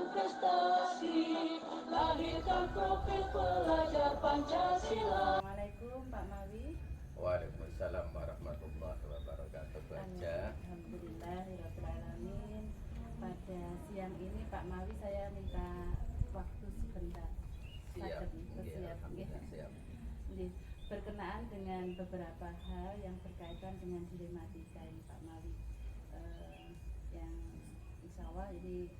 dan prestasi, lahirkan profil pelajar Pancasila. Assalamualaikum Pak Mawi. Waalaikumsalam warahmatullahi wabarakatuh. Baca. Alhamdulillahirrahmanirrahim. Pada siang ini Pak Mawi saya minta waktu sebentar. Siap. Siap. Siap. Berkenaan dengan beberapa hal yang berkaitan dengan dilematika ini Pak Mawi, yang insya Allah ini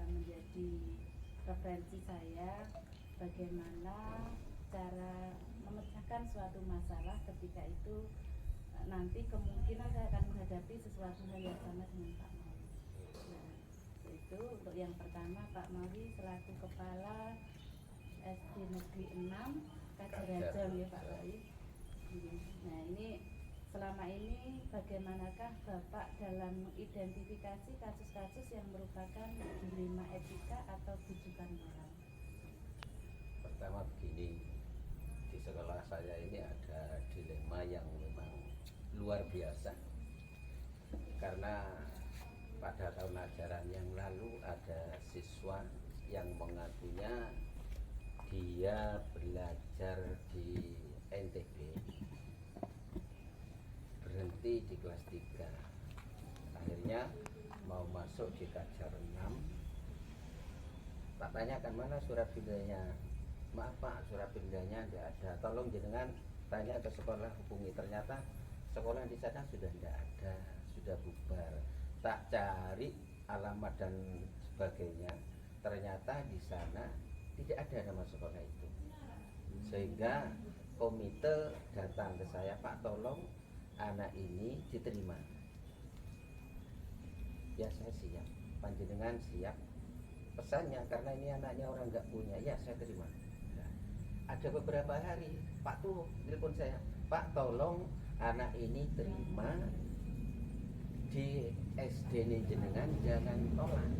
menjadi referensi saya bagaimana cara memecahkan suatu masalah ketika itu nanti kemungkinan saya akan menghadapi sesuatu hal yang sama dengan Pak Mawi. Nah, itu untuk yang pertama, Pak Mawi selaku kepala SD Negeri 6 Kajarajam ya Pak Mawi. Nah, ini selama ini bagaimanakah Bapak dalam mengidentifikasi kasus-kasus yang merupakan dilema etika atau bujukan moral? Pertama begini, di sekolah saya ini ada dilema yang memang luar biasa. Karena pada tahun ajaran yang lalu ada siswa yang mengakunya dia belajar di NTB, berhenti di kelas 3. Akhirnya mau masuk di Kajar 6. Tak tanyakan mana surat pindahnya. Maaf Pak, surat pindahnya tidak ada. Tolong jenengan tanya ke sekolah, hubungi. Ternyata sekolah di sana sudah tidak ada, sudah bubar. Tak cari alamat dan sebagainya, ternyata di sana tidak ada nama sekolah itu. Sehingga komite datang ke saya, Pak tolong anak ini diterima. Ya saya siap, panjenengan siap. Pesannya karena ini anaknya orang nggak punya, ya saya terima. Nah, ada beberapa hari Pak tuh telepon saya, Pak tolong anak ini terima di SD ini jenengan, jangan tolak.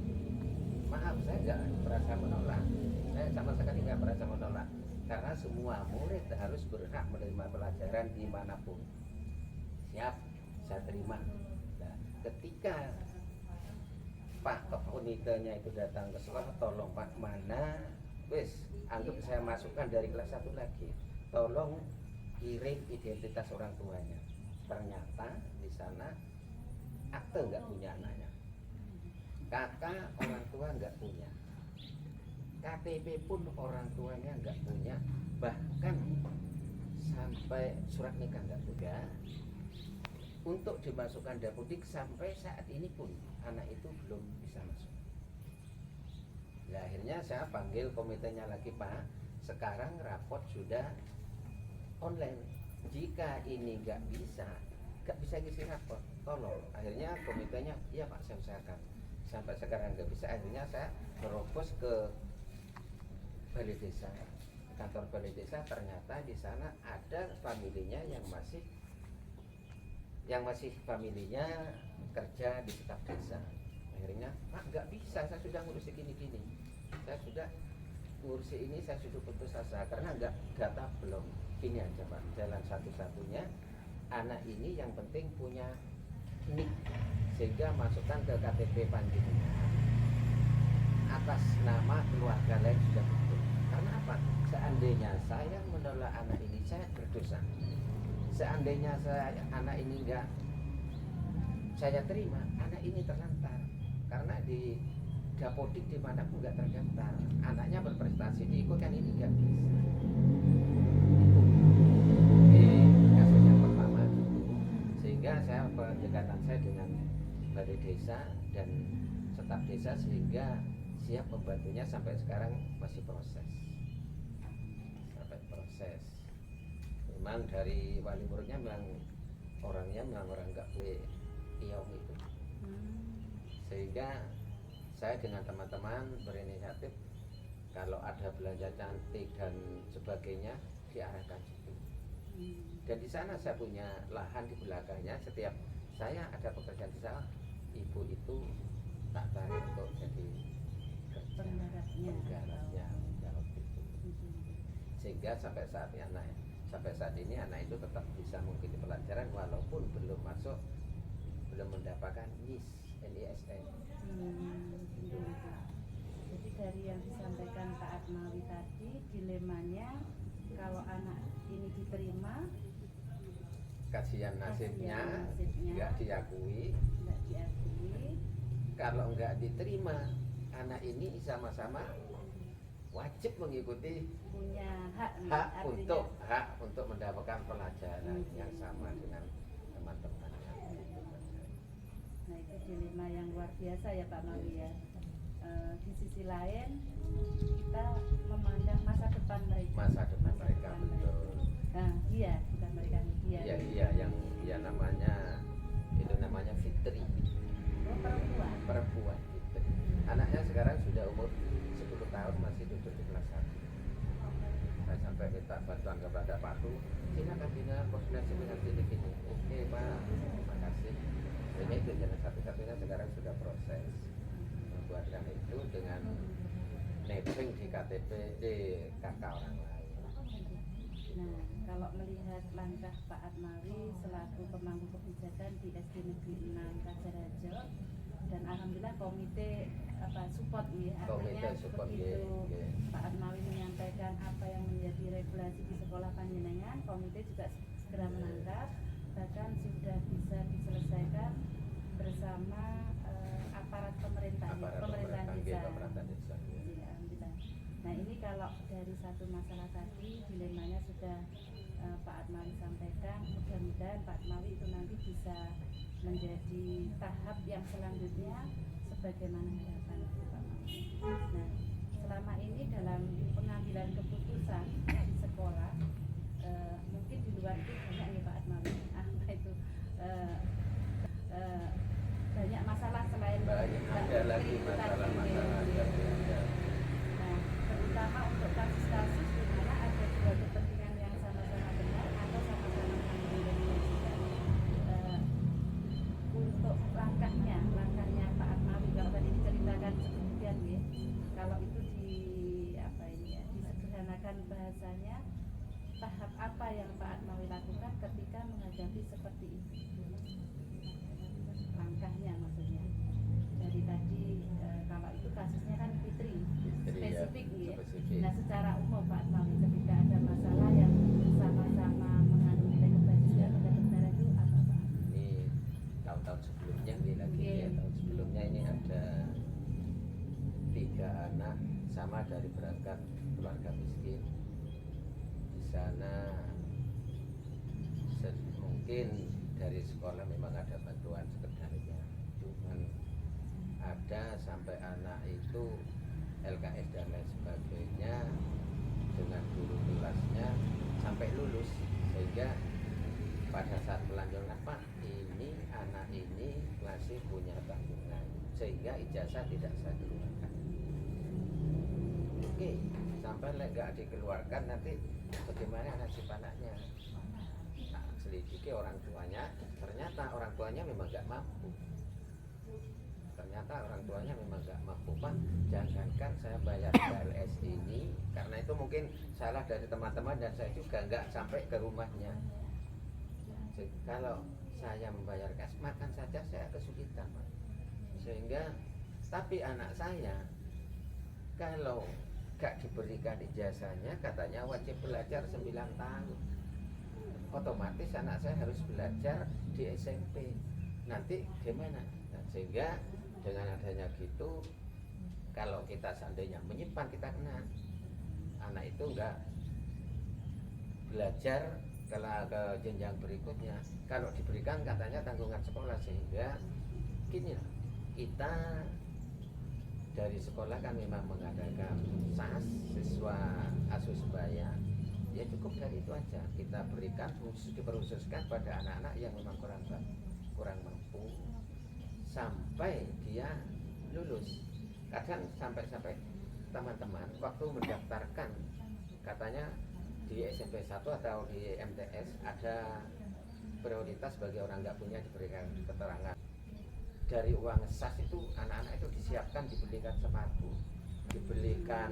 Maaf, saya nggak merasa menolak, saya sama sekali nggak merasa menolak, karena semua murid harus berhak menerima pelajaran dimanapun. Siap, saya terima. Nah, ketika Pak kepunitanya itu datang ke sekolah, tolong Pak mana, wis anggap saya masukkan dari kelas 1 lagi, tolong kirim identitas orang tuanya. Ternyata di sana akte nggak punya anaknya, kakak orang tua nggak punya, KTP pun orang tuanya nggak punya, bahkan sampai surat nikah nggak punya. Untuk dimasukkan dapodik sampai saat ini pun anak itu belum bisa masuk. Nah, akhirnya saya panggil komitenya lagi, Pak, sekarang rapot sudah online, jika ini nggak bisa ngisi rapot, tolong. Akhirnya komitenya, iya Pak saya usahakan. Sampai sekarang nggak bisa, akhirnya saya merobos ke balai desa, kantor balai desa. Ternyata di sana ada familinya yang masih familinya kerja di staf desa. Akhirnya Pak nggak bisa, saya sudah ngurusi gini-gini, saya sudah ngurusi ini, saya sudah putus asa karena nggak data belum. Ini aja Pak, jalan satu-satunya anak ini yang penting punya NIK, sehingga masukkan ke KTP panjenengan atas nama keluarga lain sudah betul. Karena apa? Seandainya saya menolak anak ini, saya berdosa. Seandainya anak ini enggak saya terima, anak ini terlantar. Karena di dapodik dimanapun enggak terdaftar, anaknya berprestasi diikutkan, ini enggak bisa. Itu kasus yang pertama. Sehingga saya pendekatan saya dengan balai desa dan staf desa sehingga siap membantunya. Sampai sekarang masih proses. Memang dari wali muridnya memang orangnya memang orang nggak boleh iong itu. Sehingga saya dengan teman-teman berinisiatif kalau ada belanja cantik dan sebagainya diarahkan situ. Dan di sana saya punya lahan di belakangnya. Setiap saya ada pekerjaan di sana, ibu itu tak tarik untuk jadi penggarapnya sehingga sampai saat ini anak itu tetap bisa mengikuti pelajaran walaupun belum mendapatkan NISN. Jadi dari yang disampaikan Pak Atmawi tadi, dilemanya kalau anak ini diterima, kasihan nasibnya nasibnya. nggak diakui. nggak diakui, Kalau nggak diterima, anak ini sama-sama wajib mengikuti punya hak nih, hak artinya untuk mendapatkan pelajaran yang sama dengan teman-temannya. nah itu dilema yang luar biasa ya Pak Mawi ya. Di sisi lain kita memandang masa depan mereka, Masa depan mereka betul. Nah dia bukan mereka, dia Iya yang ya namanya Fitri, oh, perempuan Fitri. Anaknya sekarang sudah umur 10 tahun, masih duduk di kelas 1. Saya sampai minta bantuan kepada Pak Tu, silakan Bina koordinasi dengan gini. Oke Pak, terima kasih. Ini itu jalan satu-satunya sekarang sudah proses membuatkan itu dengan netting di KTP di kakak orang lain. Nah, kalau melihat langkah Pak Atmawi selaku pemangku kebijakan di SD Negeri 6 Kajarajo, dan alhamdulillah komite support ya, artinya Support, begitu ya. Pak Atmawi menyampaikan apa yang menjadi regulasi di sekolah panjenengan, komite juga segera menangkap, bahkan sudah bisa diselesaikan bersama aparat pemerintahan desa. Ya, alhamdulillah. Nah ini kalau dari satu masalah tadi, dilemanya sudah Pak Atmawi sampaikan, mudah-mudahan Pak Atmawi itu nanti bisa menjadi tahap yang selanjutnya sebagaimana harapan Pak Atmawi. Nah selama ini dalam pengambilan keputusan di sekolah, mungkin di luar itu banyak nih Pak Atmawi, itu banyak masalah selain Ada lagi masalah-masalah yang ada. Nah, terutama untuk kasus-kasus di mana ada dua kepentingan yang sama-sama benar atau sama-sama mendominasikan. Untuk langkahnya Pak Atmawi kalau tadi diceritakan sedemikian ya, kalau itu disederhanakan bahasanya, tahap apa yang Pak Atmawi lakukan ketika menghadapi seperti itu? Langkahnya maksudnya. Dari tadi kalau itu kasusnya kan Fitri spesifik ya. Nah secara umum Pak Atmawi ketika ada masalah yang sama-sama mengandung nilai kebajikan dan kebenaran itu apa Pak? Ini tahun-tahun sebelumnya tahun sebelumnya ini ada 3 anak sama dari berangkat keluarga miskin. Di sana mungkin dari sekolah memang ada bantuan sekedarnya, cuman ada sampai anak itu LKS dan lain sebagainya dengan guru kelasnya sampai lulus, sehingga pada saat pelanjolan Pak ini anak ini masih punya tanggungan sehingga ijazah tidak saya keluarkan. Oke, sampai nggak dikeluarkan nanti bagaimana nasib anaknya? Nah, selidiki orang tuanya, ternyata orang tuanya memang nggak mampu. Pak, jangankan saya bayar KLS ini, karena itu mungkin salah dari teman-teman dan saya juga nggak sampai ke rumahnya. Kalau saya membayar kas, makan saja saya kesulitan, Pak. Sehingga, tapi anak saya kalau gak diberikan ijazahnya katanya wajib belajar 9 tahun, otomatis anak saya harus belajar di SMP. Nanti gimana? Nah, sehingga dengan adanya gitu, kalau kita seandainya menyimpan, kita kena. Anak itu enggak belajar ke jenjang berikutnya. Kalau diberikan katanya tanggungan sekolah, sehingga gini lah, kita dari sekolah kan memang mengadakan SAS, siswa asuh sebaya. Ya cukup dari itu aja. Kita berikan diperkhususkan pada anak-anak yang memang kurang mampu sampai dia lulus. Kadang sampai teman-teman waktu mendaftarkan, katanya di SMP 1 atau di MTS ada prioritas bagi orang nggak punya, diberikan keterangan. Dari uang SAS itu anak-anak itu disiapkan, dibelikan sepatu, dibelikan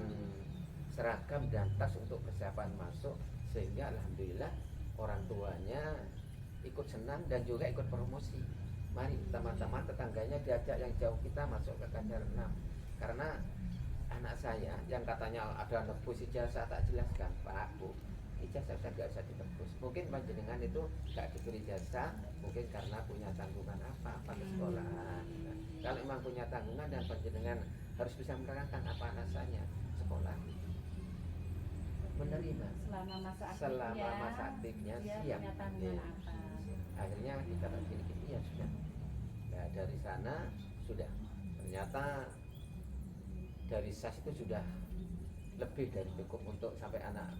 seragam dan tas untuk persiapan masuk, sehingga alhamdulillah orang tuanya ikut senang dan juga ikut promosi. Mari teman-teman tetangganya diajak yang jauh kita masuk ke Kajar 6, karena anak saya yang katanya ada nebus ijazah, tak jelaskan, Pak, Bu, ijazah saya nggak usah ditebus. Mungkin panjenengan itu nggak diberi ijazah, mungkin karena punya tanggungan apa ke sekolahan. Nah, kalau memang punya tanggungan dan panjenengan harus bisa menerangkan apa alasannya, sekolah menerima Selama masa aktifnya dia siap. punya tanggungan Iya. apa. Akhirnya kita gini-gini ya sudah. Nah, dari sana sudah ternyata dari SAS itu sudah lebih dari cukup untuk sampai anak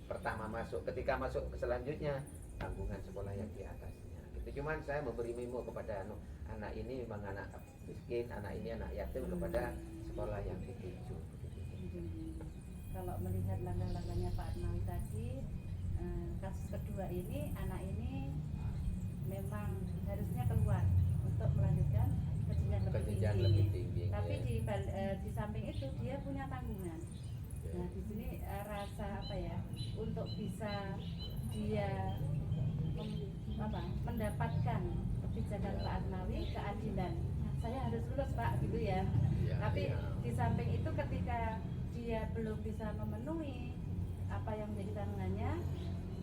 pertama masuk. Ketika masuk ke selanjutnya tanggungan sekolah yang di atasnya. Gitu. Cuman saya memberi memo kepada anak ini memang anak miskin, anak ini anak yatim kepada sekolah yang dituju. Kalau melihat langkah-langkahnya Pak Atmawi tadi, kasus kedua ini anak ini memang harusnya keluar untuk melanjutkan Kejenjang lebih tinggi. Tapi Ya. di samping itu dia punya tanggungan. Nah di sini rasa apa ya, untuk bisa dia mendapatkan kebijakan Pak Atmawi, keadilan. Saya harus lulus Pak gitu ya. Ya, Tapi ya. di samping itu ketika dia belum bisa memenuhi apa yang menjadi tanggungannya,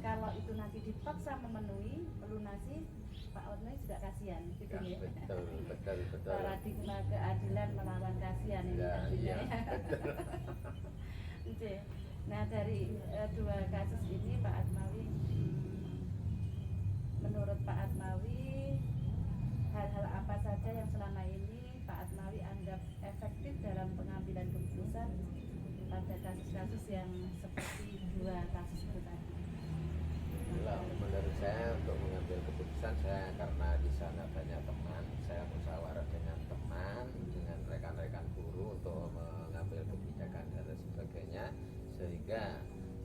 kalau itu nanti dipaksa memenuhi, melunasi, Pak Atmawi juga kasihan gitu Ya, ya. betul. Paradigma keadilan melawan kasihan ini Ya, artinya. iya, betul. Oke. Nah dari dua kasus ini Pak Atmawi, menurut Pak Atmawi hal-hal apa saja yang selama ini Pak Atmawi anggap efektif dalam pengambilan keputusan pada kasus-kasus yang seperti dua kasus itu tadi? Kalau menurut saya untuk mengambil keputusan, saya karena di sana banyak teman, saya musyawarah dengan teman, dengan rekan-rekan guru untuk mengambil kebijakan dan sebagainya, sehingga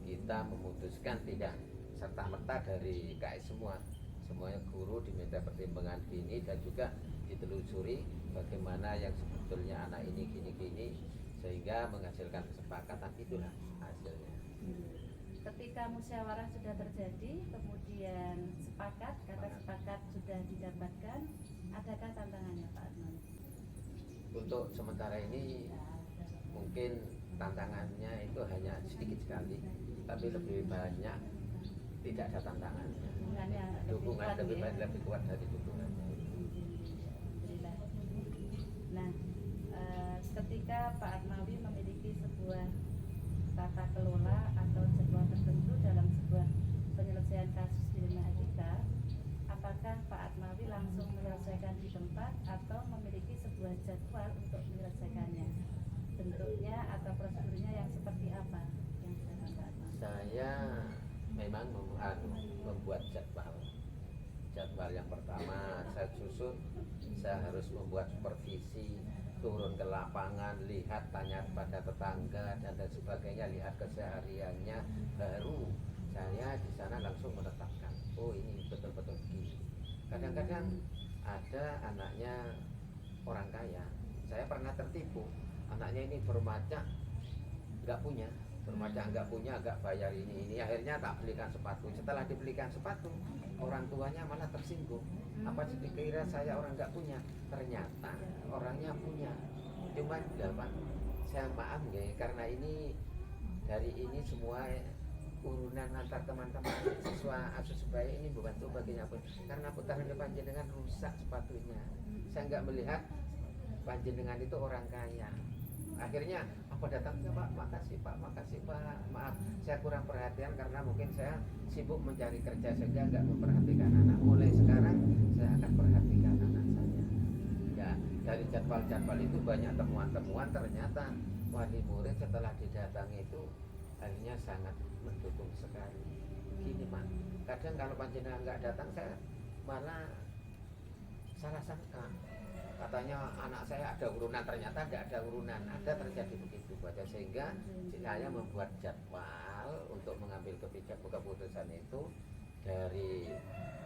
kita memutuskan tidak serta-merta dari KS semuanya guru diminta pertimbangan gini dan juga ditelusuri bagaimana yang sebetulnya anak ini gini-gini sehingga menghasilkan kesepakatan, itulah hasilnya. Ketika musyawarah sudah terjadi, kemudian kata sepakat sudah didapatkan, adakah tantangannya Pak Atmawi? Untuk sementara ini mungkin tantangannya itu hanya sedikit sekali, tapi lebih banyak tidak ada tantangannya. Dukungan lebih kuat dari dukungannya. Alhamdulillah. Nah, ketika Pak Atmawi memiliki sebuah tata kelola atau jadwal tertentu dalam sebuah penyelesaian kasus dilematika, apakah Pak Atmawi langsung menyelesaikan di tempat atau memiliki sebuah jadwal untuk menyelesaikannya? Bentuknya atau prosedurnya yang seperti apa yang dilakukan Pak Atmawi? Saya memang membuat jadwal yang pertama saya susun. Saya harus membuat supervisi, turun ke lapangan, lihat, tanya pada tetangga dan sebagainya, lihat kesehariannya, baru saya di sana langsung menetapkan, oh ini betul-betul begini. Kadang-kadang ada anaknya orang kaya, saya pernah tertipu, anaknya ini bermacak nggak punya, nggak bayar ini, akhirnya tak belikan sepatu. Setelah dibelikan sepatu, orang tuanya malah tersinggung. Apa sih dikira saya orang nggak punya? Ternyata orangnya punya. Cuman Pak, saya maaf ya, karena ini dari ini semua urunan antar teman-teman siswa asus sebaya ini bukan tuh baginya pun, karena putaran panjenengan rusak sepatunya. Saya nggak melihat panjenengan itu orang kaya. Akhirnya apa datangnya Pak, makasih Pak, maaf saya kurang perhatian karena mungkin saya sibuk mencari kerja sehingga nggak memperhatikan anak. Mulai sekarang saya akan perhatikan anak saya. Ya, dari jadwal-jadwal itu banyak temuan-temuan, ternyata wali murid setelah didatangi itu akhirnya sangat mendukung sekali. Gini Pak, kadang kalau panjenengan nggak datang saya malah salah sangka, katanya anak saya ada urunan, ternyata tidak ada urunan, ada terjadi begitu saja. Sehingga saya membuat jadwal untuk mengambil keputusan itu dari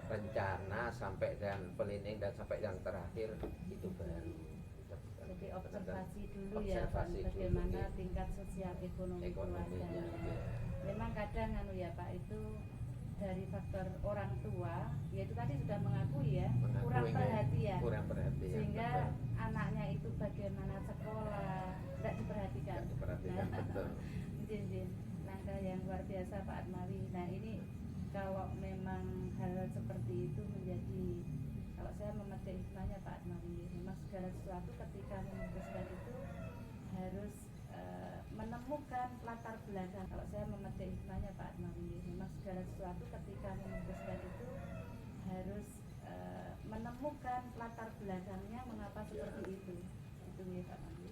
rencana sampai dan planning dan sampai yang terakhir itu baru. Jadi observasi dulu Observasi ya Pak, bagaimana dulu, tingkat sosial ekonomi ekonominya. keluarga. Ya. Memang kadang ya Pak, itu dari faktor orang tua, yaitu tadi sudah mengakui ya, kurang perhatian, Kurang perhatian. sehingga betul. anaknya itu bagaimana sekolah tidak diperhatikan. memperhatikan betul. Jin, langkah yang luar biasa Pak Atmawi. Nah ini kalau memang hal seperti itu menjadi, kalau saya memetik hikmahnya Pak Atmawi, memang segala sesuatu ketika memutuskan itu harus menemukan latar belakang. Kalau saya memetik hikmahnya Pak Atmawi, memang segala sesuatu ketika memutuskan itu harus menemukan latar belakangnya mengapa seperti itu ya Pak Atmawi.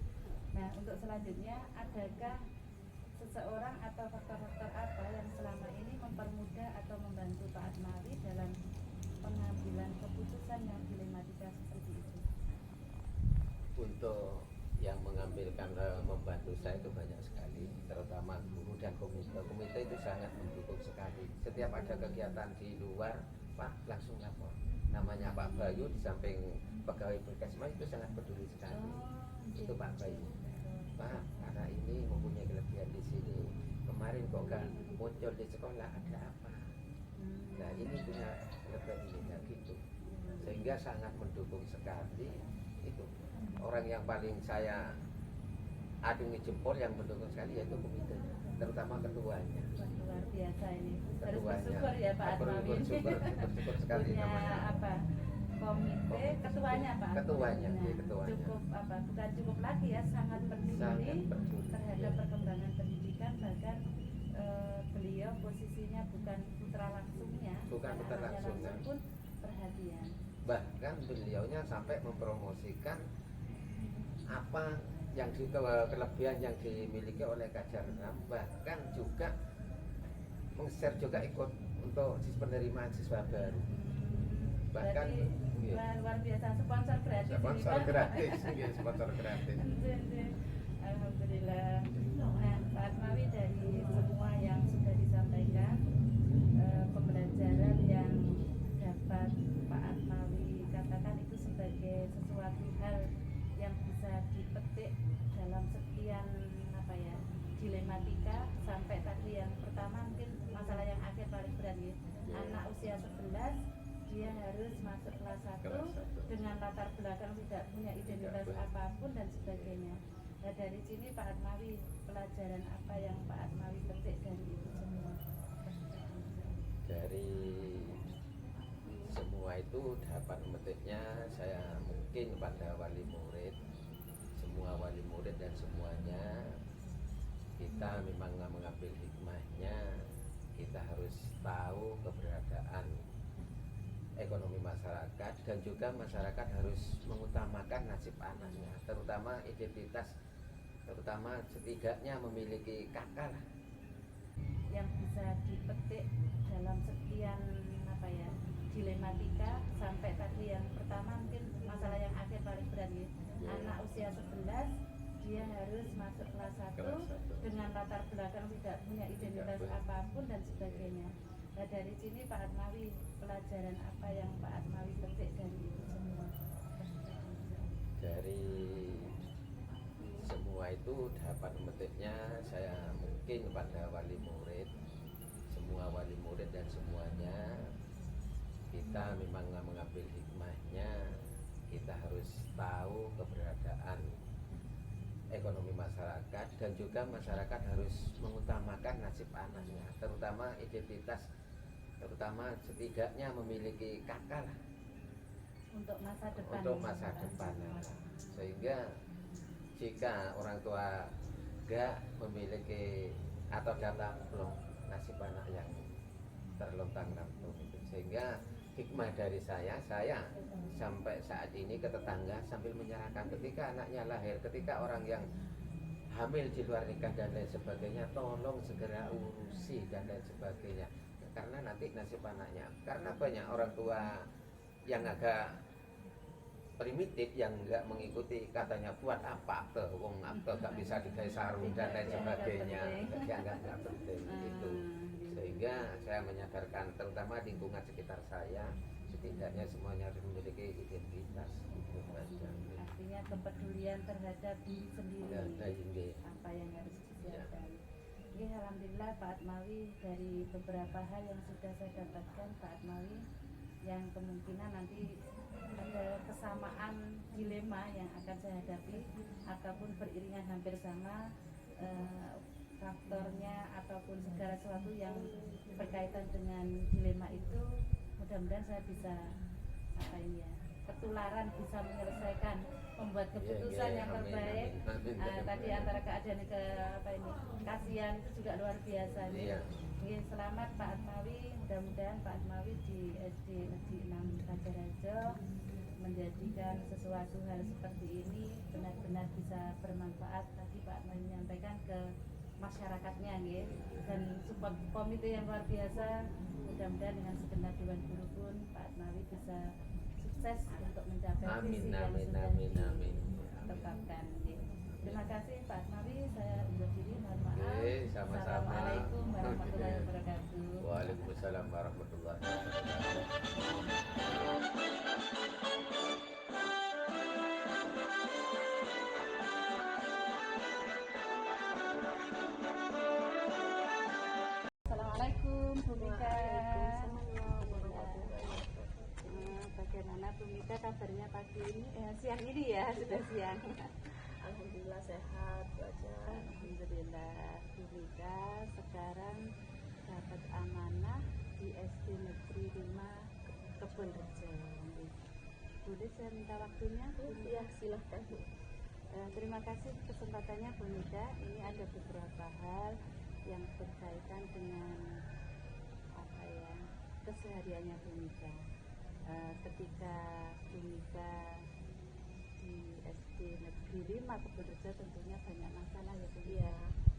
Nah untuk selanjutnya, adakah seseorang atau faktor-faktor apa yang selama ini mempermudah atau membantu Pak Atmawi dalam pengambilan keputusan yang dilematika seperti itu? Untuk yang mengambilkan membantu saya itu banyak sekali, terutama guru dan komite. Komite itu sangat mendukung sekali. Setiap ada kegiatan di luar, Pak langsung lapor. Namanya Pak Bayu, di samping pegawai Puskesmas itu sangat peduli sekali. Itu Pak Bayu. Pak, anak ini mempunyai kelebihan di sini. Kemarin kok gak muncul di sekolah, ada apa? Nah ini punya kelebihan ini, nah gitu. Sehingga sangat mendukung sekali. Itu orang yang paling saya adungi jempol yang mendukung sekali yaitu komite, terutama ketuanya. Luar biasa ini. Harus Ketuanya. bersyukur ya Pak Atmawi. Bersyukur sekali Punya namanya. apa? Komite, ketuanya Pak. Ketuanya, Nah, iya, ketuanya. Cukup apa? Bukan cukup lagi ya, sangat peduli Sangat peduli, terhadap iya. perkembangan pendidikan, bahkan beliau posisinya bukan putra langsungnya, Bukan putra anaknya langsungnya. langsung pun perhatian. Bahkan beliaunya sampai mempromosikan apa yang kelebihan yang dimiliki oleh Kajar Enam, bahkan juga meng-share juga ikut untuk penerimaan siswa baru. Bahkan Berarti, iya, luar biasa, sponsor gratis ini, sponsor Pak. gratis, iya, sponsor gratis. Alhamdulillah. Nah, Pak Atmawi, dari semua yang sudah disampaikan, pembelajaran yang dapat Pak Atmawi katakan itu sebagai sesuatu hal yang bisa dipetik dalam sekian apa ya, dilematika, sampai tadi yang pertama mungkin masalah yang akhir paling berat ya. Anak usia 11 dia harus masuk kelas 1 Kelas 1. dengan latar belakang tidak punya identitas Tidak. apapun dan sebagainya. Nah dari sini Pak Atmawi, pelajaran apa yang Pak Atmawi petik dari itu semua? Dari semua itu dapat memetiknya saya mungkin pada wali murid, semua wali murid dan semuanya kita memang mengambil hikmahnya. Kita harus tahu keberadaan ekonomi masyarakat, dan juga masyarakat harus mengutamakan nasib anaknya, terutama identitas, terutama setidaknya memiliki kakak Yang bisa dipetik dalam sekian apa ya, dilematika, sampai tadi yang pertama mungkin masalah yang akhir paling berat ya. Anak usia 11 dia harus masuk kelas 1 dengan latar belakang tidak punya identitas apapun dan sebagainya. Nah dari sini Pak Atmawi, pelajaran apa yang Pak Atmawi petik dari itu semua? Dari semua itu dapat memetiknya saya mungkin pada wali murid, semua wali murid dan semuanya kita memang mengambil hikmahnya. Kita harus tahu keberadaan ekonomi masyarakat, dan juga masyarakat harus mengutamakan nasib anaknya, terutama identitas, terutama setidaknya memiliki kakak Untuk masa depan. untuk masa depan. Sehingga jika orang tua gak memiliki atau dalam belum nasib anak yang terlontang lantung itu, sehingga hikmah dari saya sampai saat ini ke tetangga sambil menyerahkan ketika anaknya lahir, ketika orang yang hamil di luar nikah dan lain sebagainya, tolong segera urusi dan lain sebagainya, karena nanti nasib anaknya. Karena banyak orang tua yang agak primitif, yang nggak mengikuti, katanya buat apa tuh wong akte gak bisa digawe sarung dan lain sebagainya, dianggap nggak penting itu. Sehingga saya menyadarkan terutama lingkungan sekitar saya, setidaknya semuanya harus memiliki identitas itu saja. Artinya kepedulian terhadap diri sendiri, apa yang harus disiapkan. Oke, alhamdulillah Pak Atmawi, dari beberapa hal yang sudah saya dapatkan Pak Atmawi, yang kemungkinan nanti ada kesamaan dilema yang akan saya hadapi ataupun beriringan hampir sama, eh, faktornya ataupun segala sesuatu yang berkaitan dengan dilema itu, mudah-mudahan saya bisa apa ini ya, ketularan bisa menyelesaikan, membuat keputusan yang terbaik. Tadi antara keadaan ke apa ini, kasihan itu juga luar biasa. Selamat Pak Atmawi, mudah-mudahan Pak Atmawi di SD Negeri 6 Rajarajo menjadikan sesuatu hal seperti ini benar-benar bisa bermanfaat. Tadi Pak Atmawi menyampaikan ke masyarakatnya dan support komite yang luar biasa. Mudah-mudahan dengan segenap Dewan Guru pun Pak Atmawi bisa sukses untuk mencapai visi yang sudah ditetapkan. Terima kasih Pak Atmawi, saya undur diri, mohon maaf. Sama-sama. Assalamualaikum warahmatullahi wabarakatuh. Waalaikumsalam warahmatullahi Assalamualaikum Bu Mika. Bagaimana Bu Mika kabarnya pagi ini? Siang ini ya, sudah siang. Alhamdulillah sehat Bu Aja. Alhamdulillah. Bu Mika sekarang dapat amanah di SD Negeri 5 Kebon Rejo. Boleh saya minta waktunya? Ya, silahkan Bu. Terima kasih kesempatannya Bu Mika. Ini ada beberapa hal yang berkaitan dengan apa ya, kesehariannya Bu Mika. Ketika Bu Mika di SD Negeri 5 Kebon Rejo tentunya banyak masalah ya Bu Mika.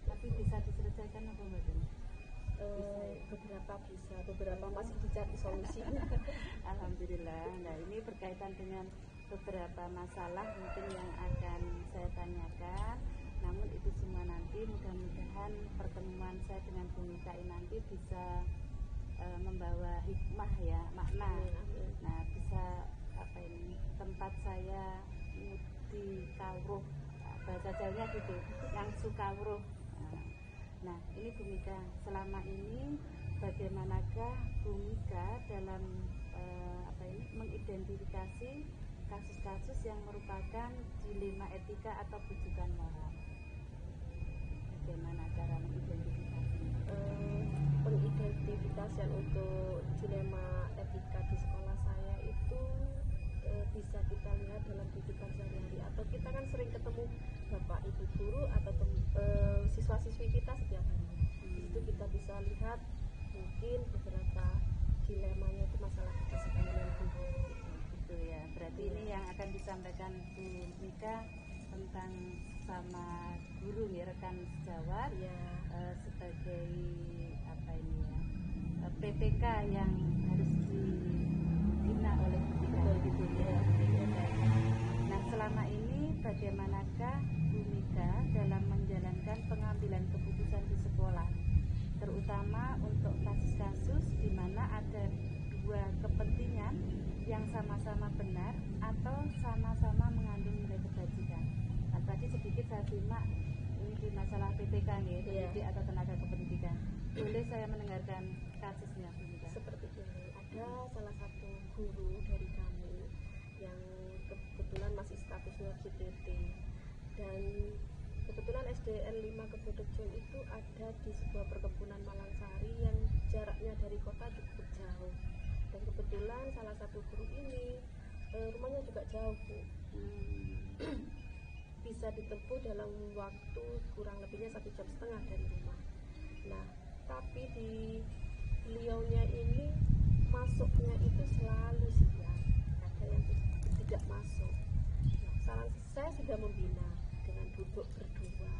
Tapi bisa diselesaikan apa Mbak? Beberapa bisa, beberapa masih dicari solusi. Alhamdulillah. Nah, ini berkaitan dengan beberapa masalah mungkin yang akan saya tanyakan. Namun itu semua nanti mudah-mudahan pertemuan saya dengan Bu Mika ini nanti bisa membawa hikmah ya, makna. Nah, bisa apa ini, tempat saya di kawruh, bahasa Jawanya gitu, yang sukawruh. Nah, ini Bu Mika, selama ini bagaimanakah Bu Mika dalam apa ini, mengidentifikasi kasus-kasus yang merupakan dilema etika atau bujukan moral? Bagaimana cara mengidentifikasinya? Pengidentifikasian untuk dilema etika di sekolah saya itu bisa kita lihat dalam kehidupan sehari-hari, atau kita kan sering ketemu bapak ibu guru atau siswa-siswi kita setiap hari. Di situ kita bisa lihat mungkin beberapa dilemanya itu masalah kesehatan guru. Itu ya, berarti ini yang akan disampaikan Bu Mika tentang sama guru ya, rekan sejawat Ya, sebagai apa ini ya, PPK yang harus dibina oleh Bu Mika gitu ya. Nah, selama ini bagaimanakah Bu Mika dalam menjalankan pengambilan keputusan di sekolah, terutama untuk kasus-kasus di mana ada dua kepentingan yang sama-sama benar atau sama-sama mengandung nilai kebajikan? Nah, tadi sedikit saya simak ini di masalah PPK nih, pendidik atau tenaga kependidikan. Boleh saya mendengarkan kasusnya Bu Mika? seperti ini, ada salah satu guru dari kami yang kebetulan masih statusnya JPT, dan kebetulan SDN 5 Kebon Rejo itu ada di sebuah perkebunan Malangsari yang jaraknya dari kota cukup jauh, dan kebetulan salah satu guru ini rumahnya juga jauh Bu. Bisa ditempuh dalam waktu kurang lebihnya 1,5 jam dari rumah. Nah, tapi di beliaunya ini masuknya itu selalu siang, ada yang tidak masuk. Nah, saya sudah membina dengan duduk berdua,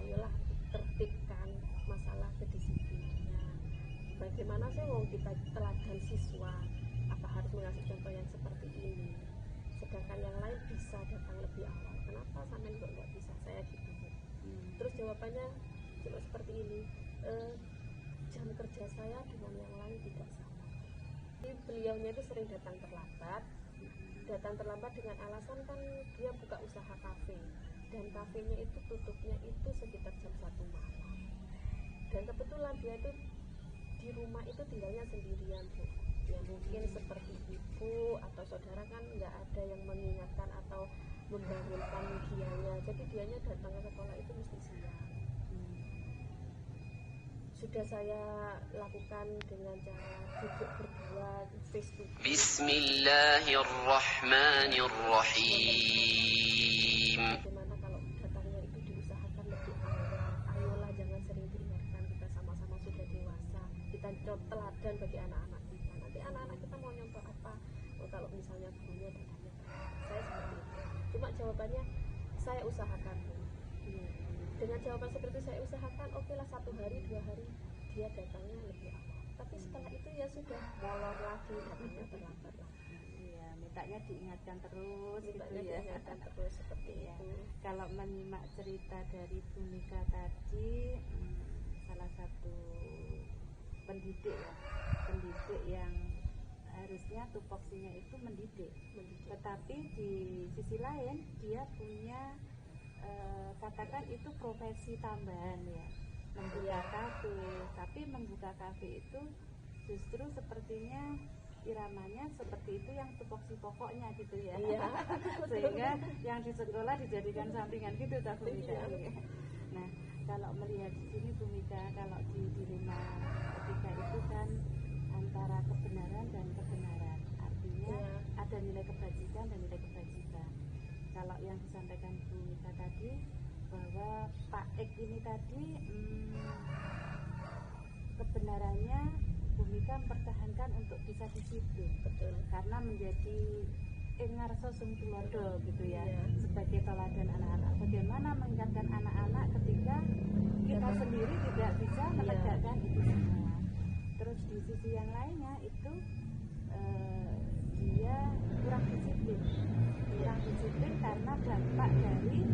ayolah tertibkan masalah kedisiplinannya. Bagaimana sih mau kita teladan siswa, apa harus mengasih contoh yang seperti ini, sedangkan yang lain bisa datang lebih awal, kenapa sampean kok nggak bisa? Saya gitu. Terus jawabannya cuma seperti ini, jam kerja saya dengan yang lain tidak sama. Jadi beliaunya itu sering datang terlambat dengan alasan kan dia buka usaha kafe, dan kafenya itu tutupnya itu sekitar jam 1 malam, dan kebetulan dia itu di rumah itu tinggalnya sendirian Bu. Ya mungkin seperti ibu atau saudara kan nggak ada yang mengingatkan atau membangunkan dianya, jadi dianya datang ke sekolah itu mesti siang. sudah saya lakukan dengan cara duduk berdua face to face. Bismillahirrahmanirrahim. Bagaimana kalau datangnya itu diusahakan lebih awal. Ayolah, jangan sering diingatkan, kita sama-sama sudah dewasa, kita teladan bagi anak-anak kita. Nanti anak-anak kita mau nyontoh apa? Oh, kalau misalnya gurunya datangnya saya seperti itu. Cuma jawabannya saya usahakan. Dengan jawaban seperti itu saya usahakan, oke lah 1 hari 2 hari dia datangnya lebih awal. Tapi setelah itu ya sudah molor lagi, datangnya terlambat lagi. Iya, mintanya diingatkan terus gitu Mintanya ya. diingatkan terus seperti Iya. itu. Kalau menyimak cerita dari Bu Mika tadi, salah satu pendidik ya, pendidik yang harusnya tupoksinya itu mendidik. Tetapi di sisi lain dia punya katakan itu profesi tambahan ya, membuka kafe. Tapi membuka kafe itu justru sepertinya iramanya seperti itu yang tupoksi pokoknya gitu ya. Iya. Sehingga yang di sekolah dijadikan sampingan gitu tak Bu Mika. Iya. Nah, kalau melihat di sini Bu Mika, kalau di dilema ketika itu kan antara kebenaran dan kebenaran, artinya Iya. ada nilai kebajikan dan nilai kebajikan. Kalau yang disampaikan Bu Mika tadi bahwa Pak Ek ini tadi kebenarannya Bu Mika mempertahankan untuk bisa disiplin. Betul. Karena menjadi engarso sung tulodo gitu ya, Iya. sebagai teladan anak-anak. Bagaimana mengingatkan anak-anak ketika kita sendiri tidak bisa menegakkan itu semua. Terus di sisi yang lainnya itu dia kurang disiplin karena dampak dari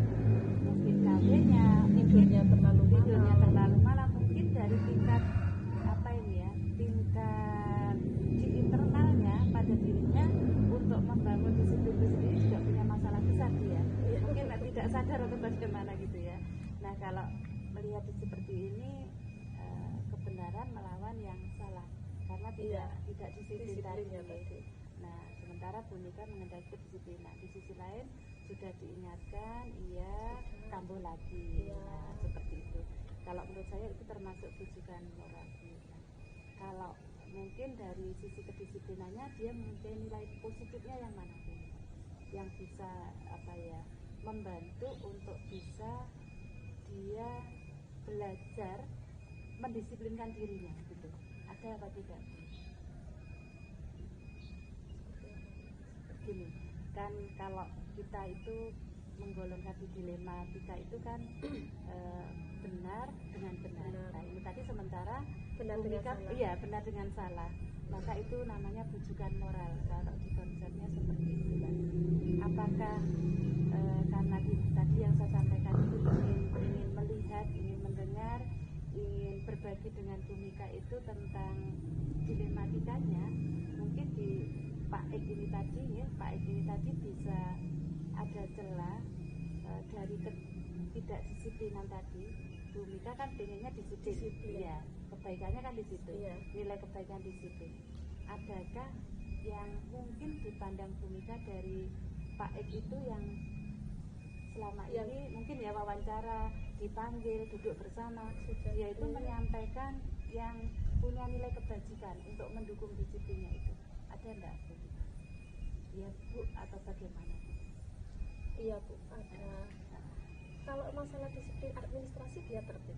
mungkin KW-nya, Tidurnya terlalu malam, mungkin dari tingkat apa ini ya, tingkat di internalnya pada dirinya untuk membangun disiplin itu sendiri juga punya masalah besar dia. Mungkin tidak sadar atau bagaimana gitu ya. Nah, kalau melihat seperti ini, kebenaran melawan yang salah karena tidak disiplin tadi. Nah, sementara Bu Mika mengendaki kedisiplinan. Di sisi lain sudah diingatkan, iya kambuh lagi. Nah, seperti itu. Kalau menurut saya itu termasuk bujukan moral. Nah, kalau mungkin dari sisi kedisiplinannya dia mempunyai nilai positifnya yang mana Bu? Yang bisa apa ya, membantu untuk bisa dia belajar mendisiplinkan dirinya gitu. Ada apa tidak? Gini, kan kalau kita itu menggolongkan di dilematika itu kan benar dengan benar. Nah, ini tadi sementara Benar dengan salah. Iya, benar dengan salah. Maka itu namanya bujukan moral. Kalau di konsepnya seperti itu kan. Apakah karena tadi yang saya sampaikan itu ingin melihat, ingin mendengar, ingin berbagi dengan Bu Mika itu tentang dilematikanya, mungkin di Pak Ek ini tadi ya, Pak Ek ini tadi bisa ada celah dari ketidakdisiplinan tadi. Bu Mika kan pengennya disiplin. Ya, kebaikannya kan di situ. Iya. Nilai kebaikan disiplin. Adakah yang mungkin dipandang Bu Mika dari Pak Ek itu yang selama ini mungkin ya wawancara, dipanggil, duduk bersama, yaitu menyampaikan yang punya nilai kebajikan untuk mendukung disiplinnya itu? Ada enggak Bu? Ya Bu, atau bagaimana? Iya Bu, ada. Kalau masalah disiplin administrasi dia tertib.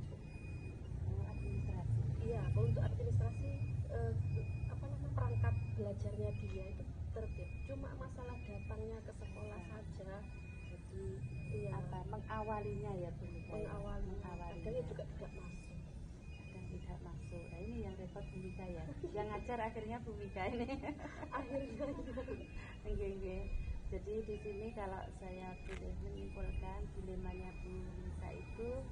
Administrasi. Iya, untuk administrasi perangkat belajarnya dia itu tertib. Cuma masalah datangnya ke sekolah saja. Jadi Iya. mengawalinya ya Bu? Mengawalinya juga tidak masuk. Dan tidak masuk. Nah, ini yang repot Bu Mika ya. Yang ngajar akhirnya Bu Mika ini. Akhirnya. Oke. Jadi di sini kalau saya boleh menyimpulkan dilemanya Bu Mika itu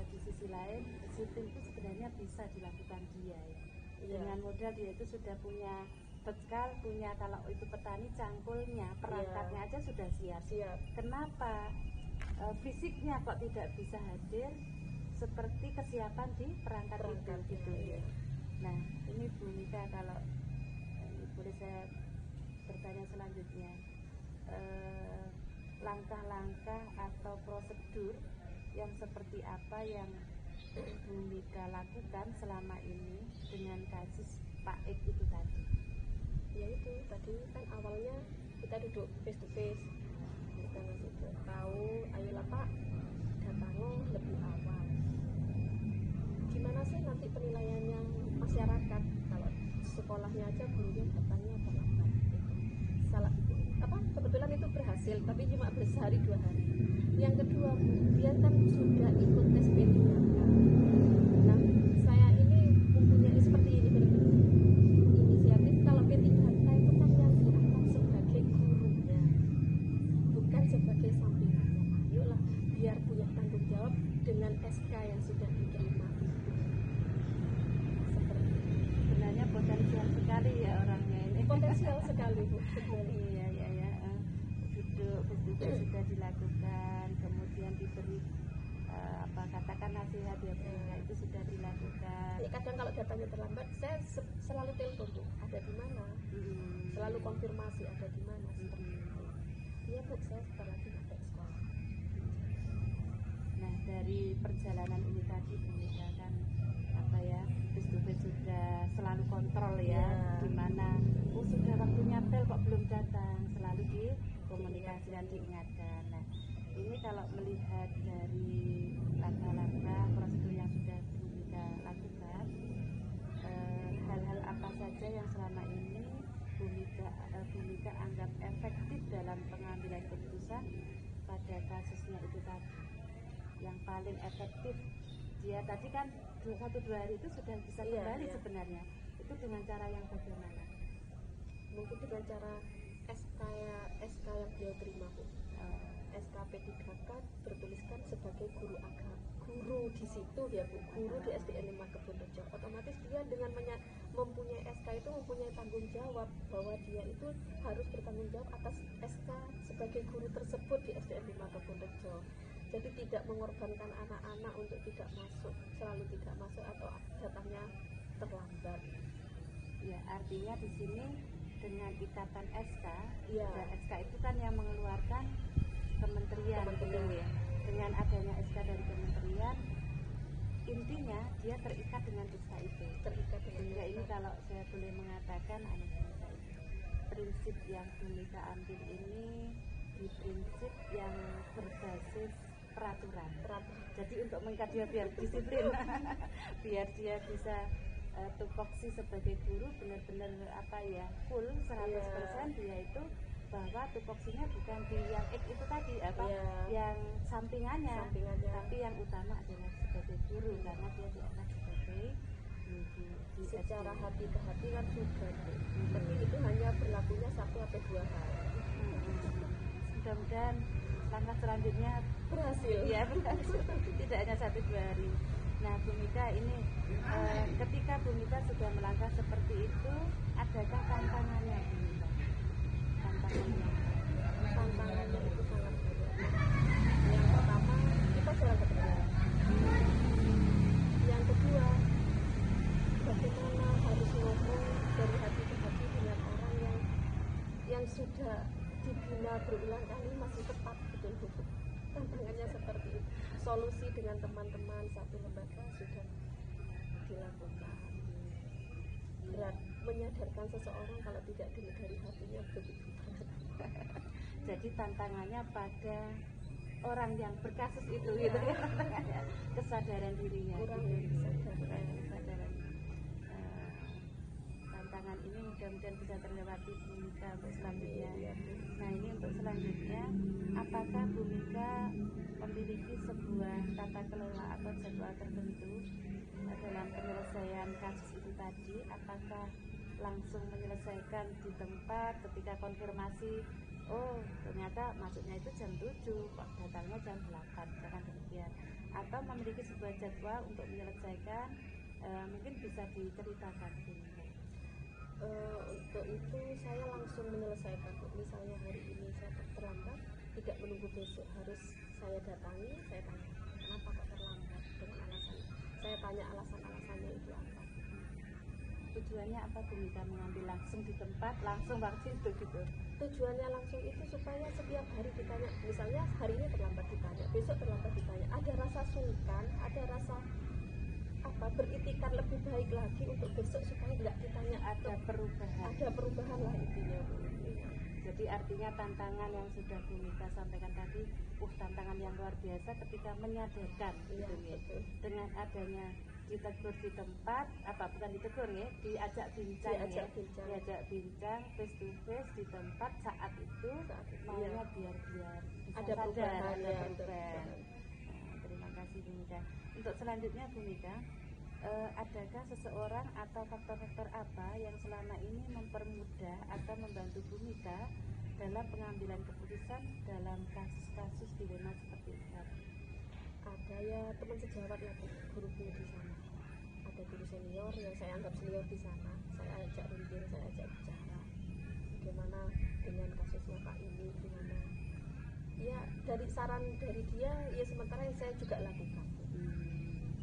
di sisi lain disiplin itu sebenarnya bisa dilakukan dia ya. Dengan modal dia itu sudah punya bekal, punya kalau itu petani cangkulnya, perangkatnya aja sudah siap. Kenapa fisiknya kok tidak bisa hadir seperti kesiapan di perangkat itu gitu ya. Nah, ini Bu Mika, kalau boleh saya bertanya selanjutnya, langkah-langkah atau prosedur yang seperti apa yang Bu Mika lakukan selama ini dengan kasus Pak X itu tadi? Ya itu tadi kan awalnya kita duduk face to face, kita ngasih tahu, ayolah Pak, datangnya lebih awal. Gimana sih nanti penilaiannya masyarakat kalau sekolahnya aja gurunya datangnya terlambat? Salah apa? Kebetulan itu berhasil, tapi cuma sehari 2 hari. Yang kedua, dia kan sudah ikut tes P3K. Nah, saya ini mempunyai seperti ini inisiatif kalau P3K itu kan yang diangkat sebagai gurunya, bukan sebagai sampingannya. Ayolah, biar punya tanggung jawab dengan SK yang sudah diterima. Seperti Sebenarnya potensial sekali ya orangnya ini. potensial sekali Bu. Iya ya ya. Duduk sudah dilakukan, kemudian diberi apa katakan nasihat ya Bu, itu sudah dilakukan. Ya, kadang kalau datanya terlambat, saya selalu telepon Bu, ada di mana? Selalu konfirmasi ada di mana seperti itu. Iya Bu, saya sebentar lagi sampai sekolah. Nah dari perjalanan ini tadi Bu Mika kan apa ya, face to face sudah selalu kontrol ya, di mana sudah waktunya bel kok belum datang, selalu dikomunikasikan, diingatkan. Nah ini kalau melihat dari langkah-langkah prosedur yang sudah Bu Mika lakukan, hal-hal apa saja yang selama ini Bu Mika anggap efektif dalam pengambilan keputusan pada kasusnya itu tadi, yang paling efektif? Dia tadi kan 1-2 hari itu sudah bisa kembali sebenarnya, itu dengan cara yang bagaimana? Mungkin dengan cara SK yang beliau terima Bu. SK P3K bertuliskan sebagai guru agama, guru di situ ya Bu, guru di SDN 5 Kebonrejo. Otomatis dia dengan mempunyai SK itu mempunyai tanggung jawab bahwa dia itu harus bertanggung jawab atas SK sebagai guru tersebut di SDN 5 Kebonrejo. Jadi tidak mengorbankan anak-anak untuk tidak masuk, selalu tidak masuk atau datangnya terlambat. Ya artinya di sini dengan ikatan SK, Ya. dan SK itu kan yang mengeluarkan kementerian. Gitu ya. Dengan adanya SK dari kementerian, intinya dia terikat dengan SK itu. Terikat dengan Sehingga SK. ini kalau saya boleh mengatakan prinsip yang Bu Mika ambil ini di prinsip yang berbasis peraturan. Jadi untuk mengikat dia biar disiplin, biar dia bisa tupoksi sebagai guru benar-benar apa ya, full 100%, dia itu bahwa tupoksinya bukan di yang X itu tadi apa, yang sampingannya, tapi yang utama adalah sebagai guru, karena dia diangkat sebagai guru di Secara SD. hati ke hati kan sudah Bu. Tapi itu hanya berlakunya 1-2 hari. Mudah-mudahan langkah selanjutnya Berhasil. ya berhasil, tidak hanya 1-2 hari. Nah Bu Mika ini ketika Bu Mika sudah melangkah seperti itu, adakah tantangannya Bu Mika? Tantangannya itu sangat banyak. Yang pertama, kita jalan kerja. Yang kedua, bagaimana harus ngomong dari hati ke hati dengan orang yang sudah dibina berulang kali masih tepat betul-betul. Tantangannya seperti itu. Solusi dengan teman-teman satu lembaga sudah dilakukan. Berat menyadarkan seseorang kalau tidak dari hatinya begitu berat. Jadi tantangannya pada orang yang berkasus itu gitu ya, kesadaran dirinya. Kurang gitu. kesadaran. Kesadaran. Tantangan ini mudah-mudahan bisa terlewati Bu Mika untuk selanjutnya. Nah ini untuk selanjutnya, apakah Bu Mika memiliki sebuah tata kelola atau jadwal tertentu dalam penyelesaian kasus itu tadi? Apakah langsung menyelesaikan di tempat ketika konfirmasi, oh ternyata masuknya itu jam 7, kok datangnya jam 8, jangan demikian, atau memiliki sebuah jadwal untuk menyelesaikan, mungkin bisa diceritakan Bu Mika. Untuk itu saya langsung menyelesaikan. Misalnya hari ini saya terlambat, tidak menunggu besok, harus saya datangi, saya tanya kenapa kok terlambat, dengan alasan saya tanya alasan-alasannya itu apa. Tujuannya apa Bu Mika mengambil langsung di tempat, langsung waktu itu gitu? Tujuannya langsung itu supaya setiap hari ditanya, misalnya hari ini terlambat ditanya, besok terlambat ditanya, ada rasa sungkan, ada rasa beritikad lebih baik lagi untuk besok supaya nggak ditanya Ada perubahan. ada perubahan lah intinya. Jadi artinya tantangan yang sudah Bu Mika sampaikan tadi, tantangan yang luar biasa ketika menyadarkan Iya, gitu ya. betul. Dengan adanya ditegur di tempat, bukan ditegur ya, diajak bincang Diajak ya, bincang. diajak bincang face to face di tempat saat itu, maunya iya. biar bisa Ada sadar, perubahan, ada ya, ada perubahan. perubahan. Nah, terima kasih Bu Mika. Untuk selanjutnya Bu Mika, adakah seseorang atau faktor-faktor apa yang selama ini mempermudah atau membantu Bu Mika dalam pengambilan keputusan dalam kasus-kasus dilema seperti ini? Ada ya teman sejawat ya Bu, guru-guru di sana. Ada guru senior yang saya anggap senior di sana. Saya ajak bimbing, saya ajak bicara. Bagaimana dengan kasusnya Pak ini, gimana? Ya dari saran dari dia, ya sementara yang saya juga lakukan.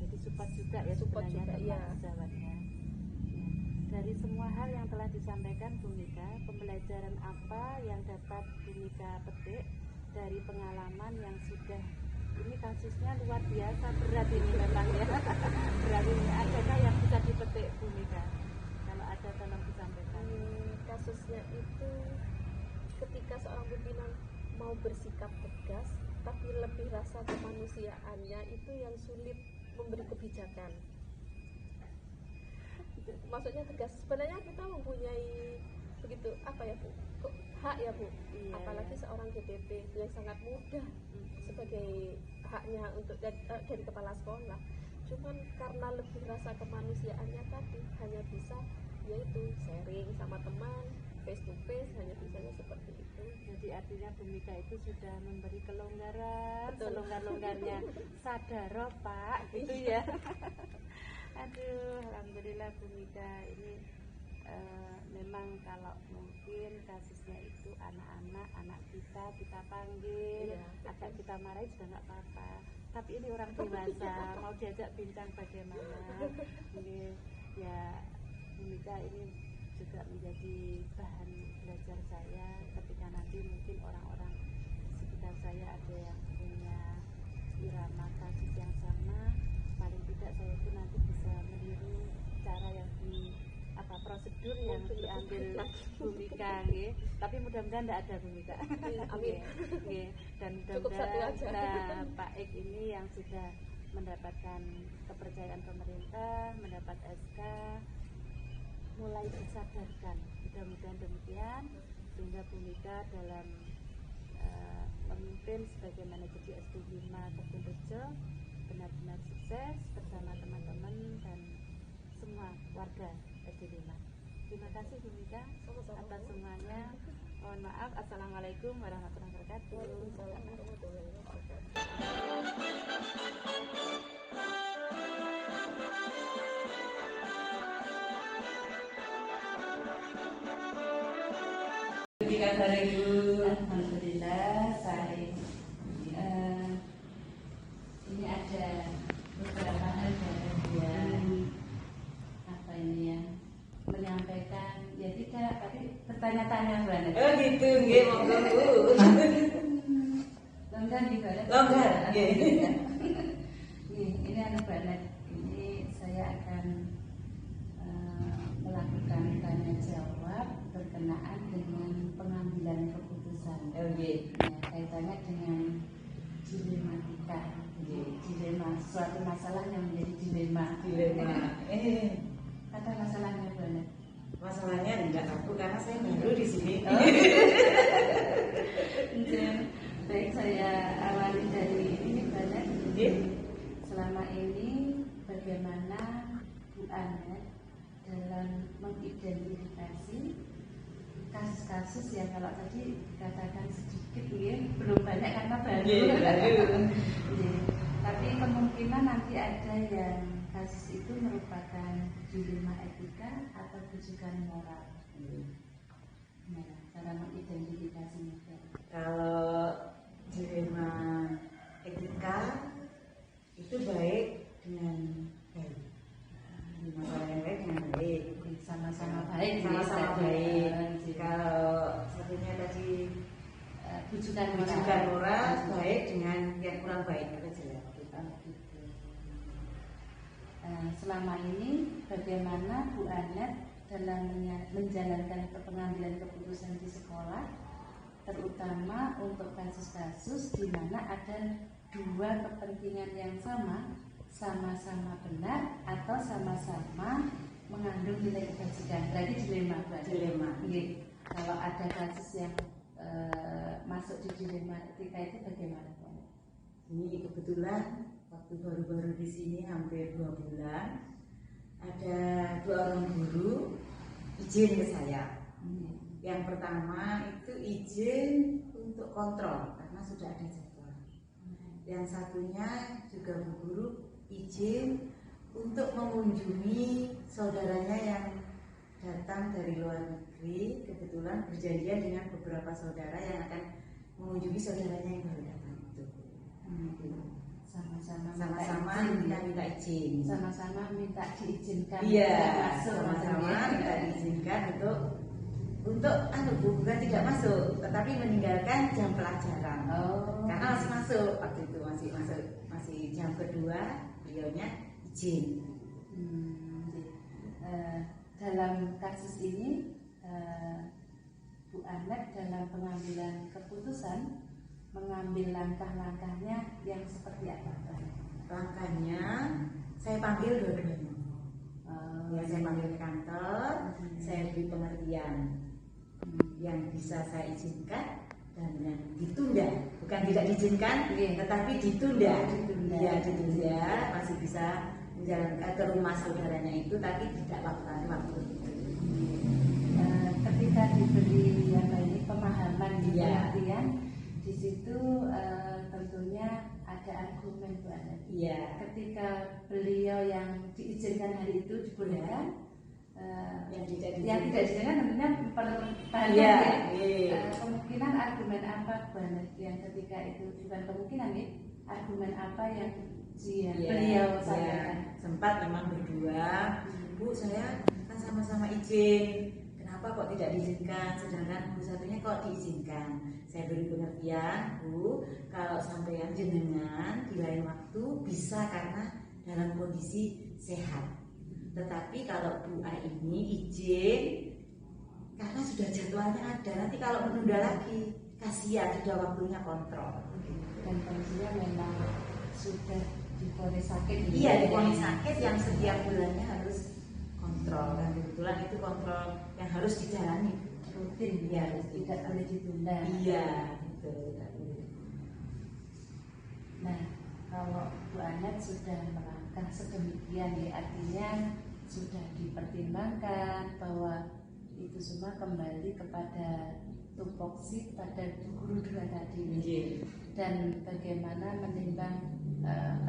Jadi support juga ya Support sebenarnya juga, teman iya. sejawatnya. Ya. Dari semua hal yang telah disampaikan Bu Mika, pembelajaran apa yang dapat Bu Mika petik dari pengalaman yang sudah ini kasusnya luar biasa berat ini memang ya. Berat ini, adakah yang bisa dipetik Bu Mika? Kalau ada tolong disampaikan. Kasusnya itu ketika seorang pimpinan mau bersikap tegas tapi lebih rasa kemanusiaannya itu yang sulit memberi kebijakan. Maksudnya tegas, sebenarnya kita mempunyai begitu ya Bu, hak ya Bu, Iya, apalagi seorang DPP yang sangat mudah sebagai haknya untuk dari kepala sekolah. Cuman karena lebih rasa kemanusiaannya tadi hanya bisa yaitu sharing sama teman, face to face, hanya bisanya seperti itu. Jadi artinya Bu Mika itu sudah memberi kelonggaran, Betul. selonggar-longgarnya sadaro Pak, gitu ya. Aduh, alhamdulillah Bu Mika ini memang kalau mungkin kasusnya itu anak-anak, anak kita panggil, Iya, agak kita marahin juga nggak apa-apa. Tapi ini orang dewasa, mau diajak bincang bagaimana? Mungkin ya Bu Mika ini juga menjadi bahan belajar saya ketika nanti mungkin orang-orang sekitar saya ada yang punya irama kasus yang sama, paling tidak saya itu nanti bisa meniru cara yang prosedur yang diambil Bu Mika, tapi mudah-mudahan tidak ada Bu Mika. Amin. Dan Cukup satu mudah-mudahan aja. Pak Ek ini yang sudah mendapatkan kepercayaan pemerintah, mendapat SK, mulai disadarkan. Mudah-mudahan demikian sehingga Bu Mika dalam memimpin sebagai manajer di SD 5 Kebunrejo benar-benar sukses bersama teman-teman dan semua warga SD 5. Terima kasih Bu Mika atas semuanya. Mohon maaf. Assalamualaikum warahmatullahi wabarakatuh. Waalaikumsalam warahmatullahi wabarakatuh. Alhamdulillah baik. Ini ada beberapa hal yang apa ini ya menyampaikan ya tidak tapi bertanya-tanya banget. Oh gitu, nggih monggo Bu. Longgar gimana? Longgar, nggih. Ini anu banget. Ini saya akan melakukan tanya jawab berkenaan dengan pengambilan keputusan. Oh nggih. Ya, kaitannya dengan dilematika. Dilema, suatu masalah yang menjadi dilema. Dilema. Kata masalahnya banget. Masalahnya enggak aku karena saya baru di sini. Baik, saya awali dari ini banyak. Nggih. Selama ini bagaimana Bu Anet dalam mengidentifikasi kasus-kasus yang kalau tadi dikatakan sedikit ya, belum banyak karena baru. Nggih, baru. Nggih. Tapi kemungkinan nanti ada yang kasus itu merupakan dilema etika atau rujukan moral. Nah, cara mengidentifikasinya. Kalau dilema etika itu baik dengan baik. Masalah yang baik dengan baik. Sama-sama baik. Sama-sama ya, baik. saja. Kalau satunya tadi Rujukan rujukan moral baik dengan yang kurang baik itu jelas. Gitu. selama ini bagaimana Bu Anet dalam menjalankan pengambilan keputusan di sekolah, terutama untuk kasus-kasus di mana ada dua kepentingan yang sama-sama benar atau sama-sama mengandung nilai kebajikan. Berarti dilema, Bu Anet. Dilema. Kalau ada kasus yang masuk di dilema etika itu bagaimana, Bu Anet? Ini kebetulan waktu baru-baru di sini hampir 2 bulan, ada 2 orang guru izin ke saya. Yang pertama itu izin untuk kontrol karena sudah ada jadwal. Yang satunya juga Bu Guru izin untuk mengunjungi saudaranya yang datang dari luar negeri. Kebetulan berjanjian dengan beberapa saudara yang akan mengunjungi saudaranya yang baru datang itu. Sama-sama minta izin. Sama-sama minta diizinkan. Iya, sama-sama minta diizinkan untuk bukan tidak masuk, tetapi meninggalkan jam pelajaran. Karena masih masuk waktu itu, masih jam kedua, beliaunya izin. Dalam kasus ini Bu Anet dalam pengambilan keputusan mengambil langkah-langkahnya yang seperti apa? Langkahnya saya panggil dua-duanya. Ya, saya panggil ke kantor, saya beri pengertian yang bisa saya izinkan dan yang ditunda, bukan tidak diizinkan, tetapi ditunda. Ya, ditunda, masih bisa menjalankan ke rumah saudaranya itu, tapi tidak waktu itu. Ketika diberi pemahaman, pengertian, di situ tentunya ada argumen, Bu Anet. Iya. Ketika beliau yang diizinkan hari itu dibolehkan, yang tidak diizinkan tentunya pertanyaan kemungkinan argumen apa, Bu Anet, yang ketika itu bukan kemungkinan argumen apa yang beliau sampaikan. Sempat memang berdua, Bu, saya kan sama-sama izin, kenapa kok tidak diizinkan, sedangkan Bu satunya kok diizinkan. Saya beri pengertian, Bu, kalau sampean jenengan di lain waktu bisa karena dalam kondisi sehat. Tetapi kalau Bu A ini izin karena sudah jadwalnya ada, nanti kalau menunda lagi kasihan, sudah waktunya kontrol. Dan kondisinya memang sudah divonis sakit. Iya, divonis sakit yang setiap bulannya harus kontrol, dan kebetulan itu kontrol yang harus dijalani rutin, ya, tidak boleh ditunda. Iya, betul. Nah, kalau Bu Anet sudah melangkah sedemikian, artinya sudah dipertimbangkan bahwa itu semua kembali kepada tupoksi pada guru dua tadi. Dan bagaimana menimbang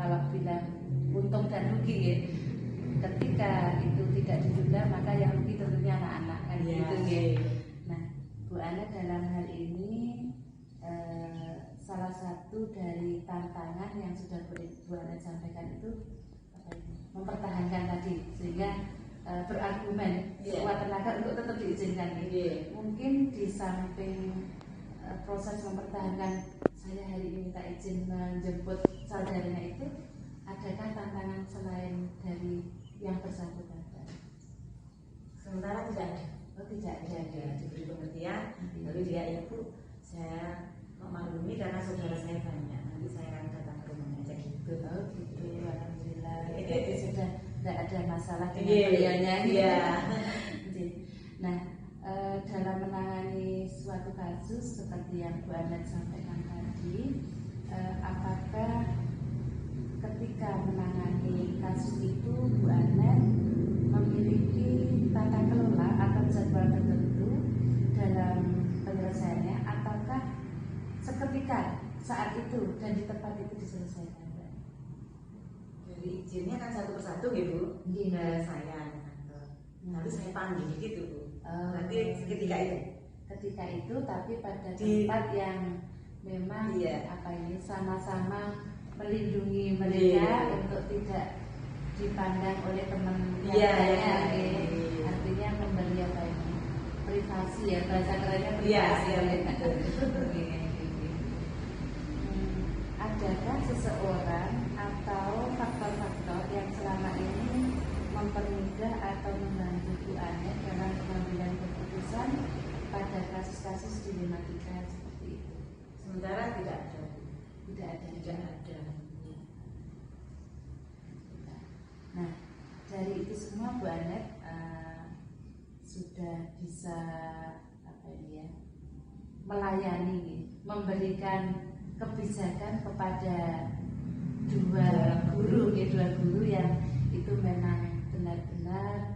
kalau bilang untung dan rugi, ketika itu tidak ditunda maka yang rugi tentunya anak-anak kan gitu. Nah, Bu Anet dalam hal ini salah satu dari tantangan yang sudah Bu Anet sampaikan itu mempertahankan tadi, sehingga berargumen sekuat tenaga untuk tetap diizinkan. Mungkin di samping proses mempertahankan saya hari ini minta izin menjemput saudaranya itu, adakah tantangan selain dari yang bersangkutan? Sementara tidak ada. Tidak ada. Diberi pengertian, lalu dia ibu, saya memaklumi karena saudara saya banyak, nanti saya akan datang ke rumahnya aja gitu. Gitu, alhamdulillah. Jadi sudah tidak ada masalah dengan Iya. beliaunya. Iya. Nah, dalam menangani suatu kasus seperti yang Bu Anet sampaikan tadi, apakah ketika menangani kasus itu Bu Anet memiliki tata kelola atau jadwal tertentu dalam penyelesaiannya, ataukah seketika saat itu dan di tempat itu diselesaikan? Jadi izinnya kan satu persatu gitu, saya kantor, lalu saya panggil gitu Bu. Nanti ketika itu, tapi pada tempat yang memang sama-sama melindungi mereka untuk tidak dipandang oleh teman yang lainnya. Artinya memberi privasi, bahasa kerennya privasi. Adakah seseorang atau faktor-faktor yang selama ini mencegah atau membantu Bu Anet dalam pengambilan keputusan pada kasus-kasus dilematika seperti itu? Sementara tidak ada. Tidak ada. Tidak ada. Nah, dari itu semua Bu Anet sudah bisa melayani, memberikan kebijakan kepada dua guru yang itu memang benar-benar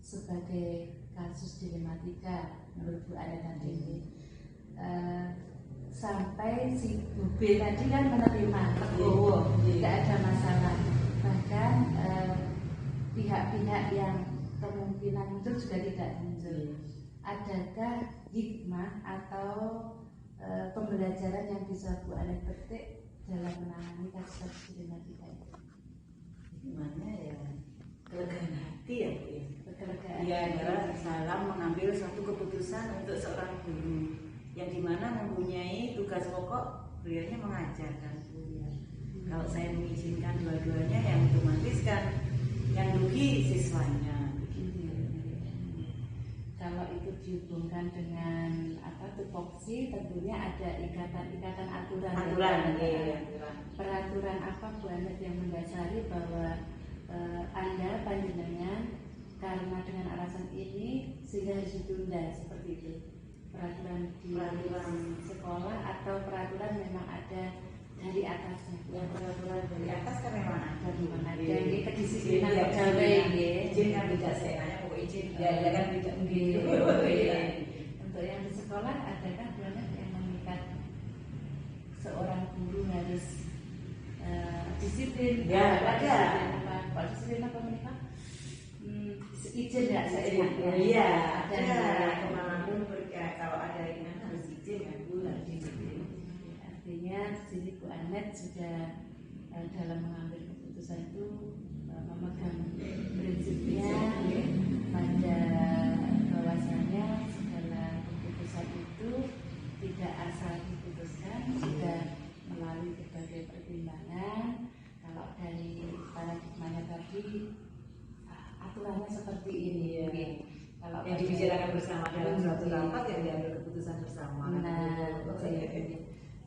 sebagai kasus dilematika menurut Bu Anet tadi ini. Sampai si Bu B tadi kan menerima legowo, tidak ada masalah. Bahkan pihak-pihak yang kemungkinan muncul juga tidak muncul. Adakah hikmah atau pembelajaran yang bisa Bu Anet petik dalam menangani kasus-kasus dilematika itu? Gimana ya? Kelegaan hati ya, Bu ya. Kelegaan. Iya, dalam mengambil suatu keputusan untuk seorang guru yang dimana mempunyai tugas pokok beliaunya mengajarkan, Bu ya. Kalau saya mengizinkan dua-duanya, yang otomatis kan yang rugi siswanya. Kalau itu dihubungkan dengan tupoksi, tentunya ada ikatan-ikatan aturan. Peraturan apa Bu Anet yang mendasari bahwa Anda panjenengan karena dengan alasan ini sehingga harus ditunda seperti itu? Peraturan di sekolah atau peraturan memang ada dari atasnya? Yang peraturan dari atas kan memang ada. Jadi kedisiplinan pegawai, izin kan tidak seenaknya mau izin, ya kan tidak begitu. Untuk yang di sekolah adakah Bu Anet yang mengikat seorang guru harus disiplin? Ya, ada. Kalau disiplin apa menikah? Izin nggak seenaknya? Iya, ada. Kemanapun kalau ada yang harus izin kan Bu, harus disiplin. Artinya jadi Bu Anet sudah dalam mengambil keputusan itu memegang prinsipnya pada bahwasanya segala keputusan itu tidak asal diputuskan, sudah melalui berbagai pertimbangan. Kalau dari paradigmanya tadi aturannya seperti ini ya. Kalau yang dibicarakan bersama dalam suatu rapat yang diambil keputusan bersama.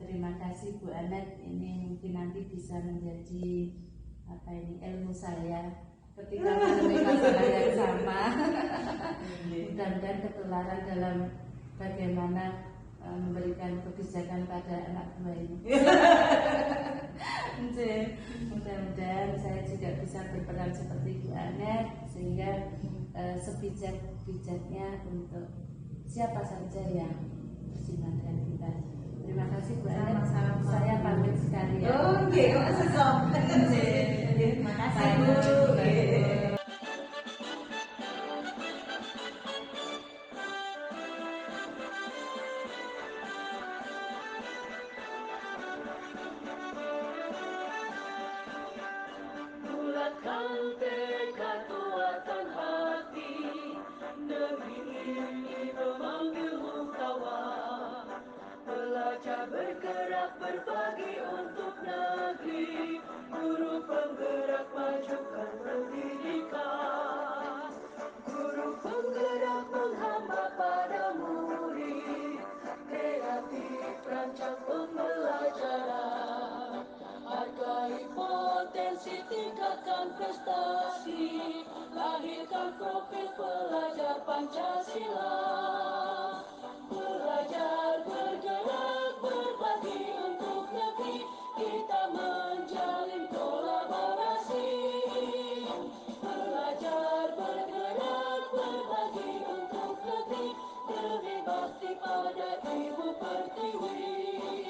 Terima kasih Bu Anet, ini mungkin nanti bisa menjadi ilmu saya ketika menemui masalah yang sama. Mudah-mudahan ketularan dalam bagaimana memberikan kebijakan pada anak buah ini. Mudah-mudahan saya juga bisa berperan seperti Bu Anet sehingga sebijak-bijaknya untuk siapa saja yang bersinar dengan kita. Terima kasih Bu Anet. Saya pamit sekali ya. Oke, terima kasih Bu. Bulatkan tekad, kuatkan hati, negeri ini memanggilmu kawan. Belajar bergerak berbagi untuk negeri, guru penggerak majukan pendidikan. Guru penggerak menghamba pada murid, kreatif rancang pembelajaran. Hargai potensi, tingkatkan prestasi, lahirkan profil pelajar Pancasila. Belajar, bergerak, berbagi untuk negeri, kita menjalin kolaborasi. Belajar, bergerak, berbagi untuk negeri, demi bakti pada Ibu Pertiwi.